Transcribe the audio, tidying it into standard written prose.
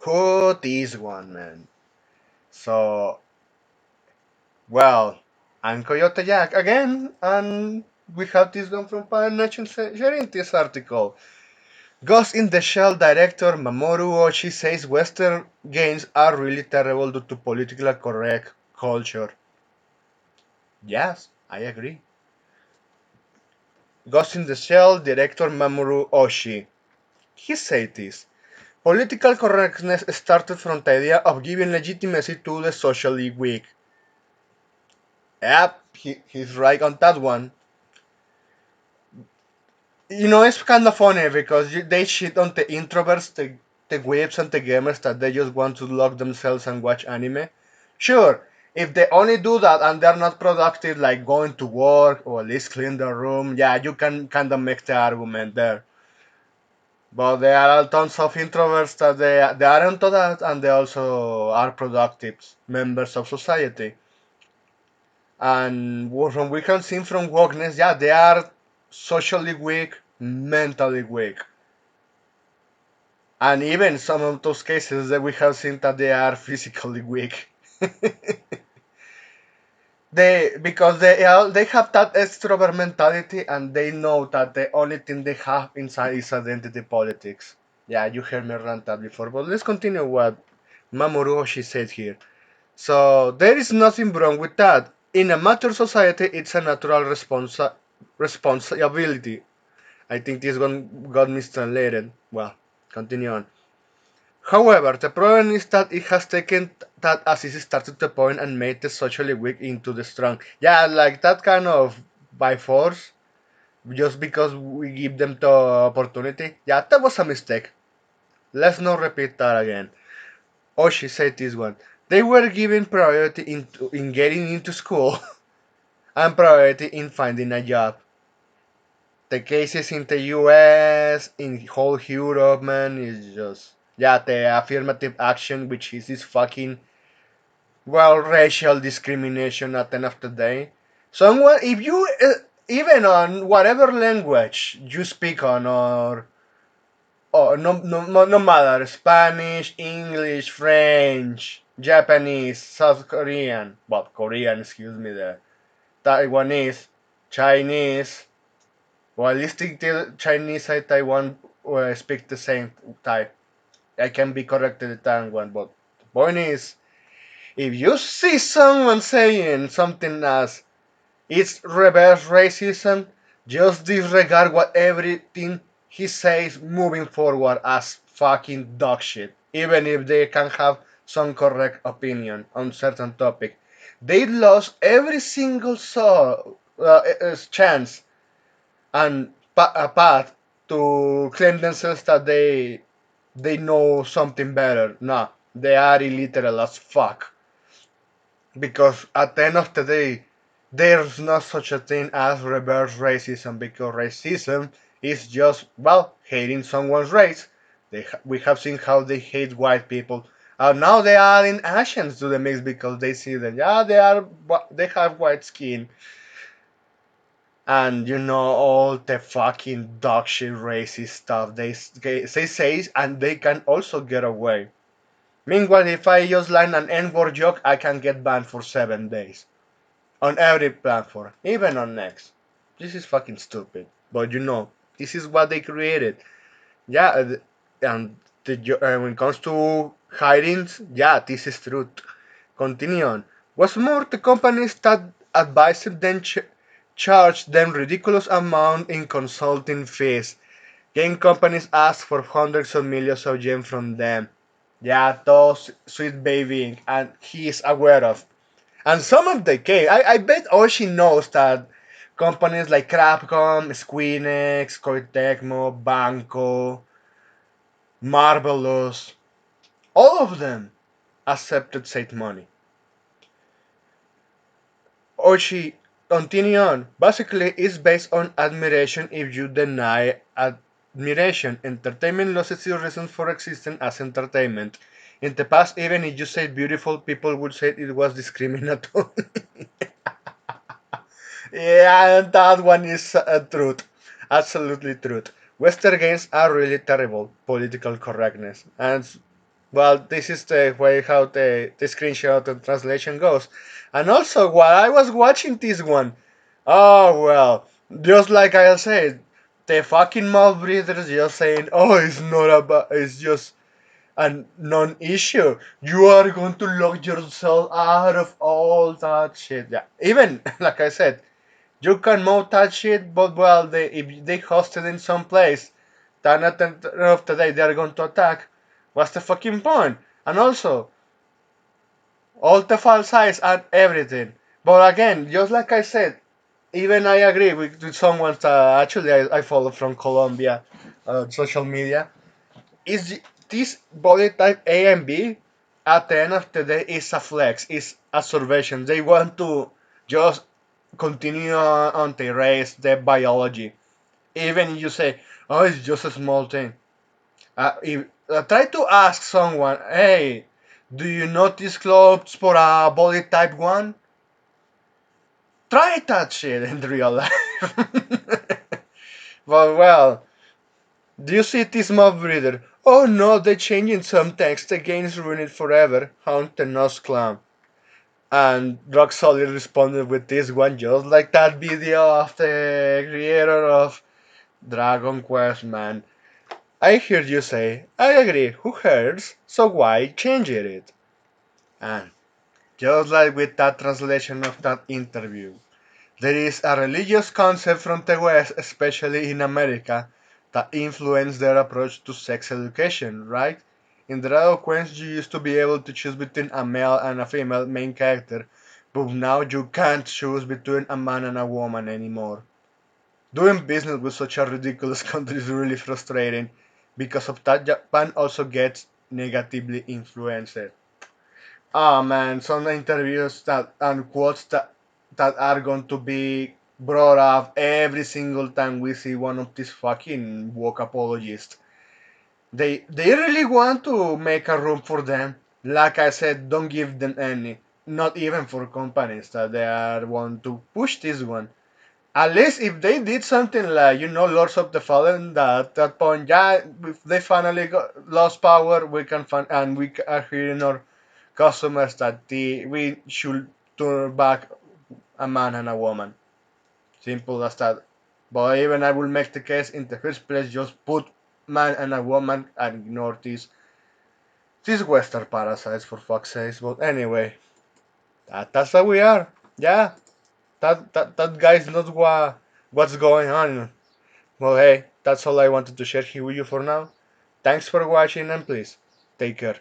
Who this one, man? So, well, I'm Coyote Jack again, and we have this one from Pan Nation sharing this article. Ghost in the Shell director Mamoru Oshii says Western games are really terrible due to politically correct culture. Yes, I agree. Ghost in the Shell director Mamoru Oshii. He said this. Political correctness started from the idea of giving legitimacy to the socially weak. Yep, he's right on that one. It's kind of funny because they shit on the introverts, the weebs, and the gamers that they just want to lock themselves and watch anime. Sure, if they only do that and they're not productive, like going to work or at least clean their room, yeah, you can kind of make the argument there. But there are tons of introverts that they aren't that and they also are productive members of society. And from we can see from wokeness, yeah, they are socially weak, mentally weak. And even some of those cases that we have seen that they are physically weak. They have that extrovert mentality and they know that the only thing they have inside is identity politics. Yeah, you heard me rant that before, but let's continue what Mamoru Oshii said here. So there is nothing wrong with that. In a mature society, it's a natural responsibility. I think this one got mistranslated. Well, continue on. However, the problem is that it has taken that as it started to point and made the socially weak into the strong. Yeah, like that kind of by force, just because we give them the opportunity. Yeah, that was a mistake. Let's not repeat that again. Oh, she said this one. They were given priority in getting into school and priority in finding a job. The cases in the US, in whole Europe, man, is just yeah, the affirmative action, which is this fucking well racial discrimination at the end of the day. Someone, if you even on whatever language you speak on, or no matter Spanish, English, French, Japanese, South Korean, well Korean, excuse me, there, Taiwanese, Chinese. Well, at least the Chinese and Taiwan speak the same type. I can be corrected at that one, but the point is, if you see someone saying something as it's reverse racism, just disregard what everything he says moving forward as fucking dog shit. Even if they can have some correct opinion on certain topic. They lost every single chance and a path to claim themselves that they know something better. No, they are illiterate as fuck. Because at the end of the day, there's not such a thing as reverse racism because racism is just, well, hating someone's race. We have seen how they hate white people. And now they are in Asians to the mix because they see that, yeah, they have white skin. And all the fucking dog shit racist stuff they say, and they can also get away. Meanwhile, if I just line an N-word joke, I can get banned for 7 days on every platform, even on Next. This is fucking stupid, but this is what they created. Yeah, and when it comes to hirings, yeah, this is truth. Continue on. What's more, the companies that advised them charge them ridiculous amount in consulting fees. Game companies ask for hundreds of millions of yen from them. Yeah, those sweet baby, and he is aware of. And some of the game, I bet Oshi knows that companies like Capcom, Squeenix, Koei Tecmo, Banco, Marvelous, all of them accepted said money. Oshi, continue on. Basically, it's based on admiration if you deny admiration. Entertainment loses its reason for existing as entertainment. In the past, even if you said beautiful, people would say it was discriminatory. Yeah, and that one is truth. Absolutely truth. Western games are really terrible political correctness. And Well, this is the way how the screenshot and translation goes. And also, while I was watching this one, oh well, just like I said, the fucking mouth breathers just saying, oh, it's not about, it's just a non-issue. You are going to lock yourself out of all that shit. Yeah, even like I said, you can mount that shit, but well, if they host it in some place, then at the end of the day they are going to attack. What's the fucking point? And also, all the file size and everything. But again, just like I said, even I agree with someone that actually I follow from Colombia, social media. Is this body type A and B at the end of the day is a flex, is a observation. They want to just continue on the race, the biology. Even you say, oh, it's just a small thing. Try to ask someone, hey, do you notice clothes for a body type 1? Try that shit in real life. But well, do you see this mob breeder? Oh no, they're changing some text, the game's ruined it forever. Hunt the Nose Clown. And Rock Solid responded with this one just like that video of the creator of Dragon Quest, man. I heard you say, I agree, who cares? So why change it? And just like with that translation of that interview, there is a religious concept from the West, especially in America, that influenced their approach to sex education, right? In Dragon Quest, you used to be able to choose between a male and a female main character, but now you can't choose between a man and a woman anymore. Doing business with such a ridiculous country is really frustrating. Because of that, Japan also gets negatively influenced. Oh man, some interviews that and quotes that are going to be brought up every single time we see one of these fucking woke apologists. They really want to make a room for them. Like I said, don't give them any. Not even for companies that they are want to push this one. At least if they did something like, Lords of the Fallen, that at that point, yeah, if they finally lost power, we can find, and we are hearing our customers that we should turn back a man and a woman. Simple as that. But even I will make the case in the first place, just put man and a woman and ignore these Western parasites for fuck's sake. But anyway, that's how we are. Yeah, that guy's not what's going on. Well, hey, that's all I wanted to share here with you for now. Thanks for watching and please take care.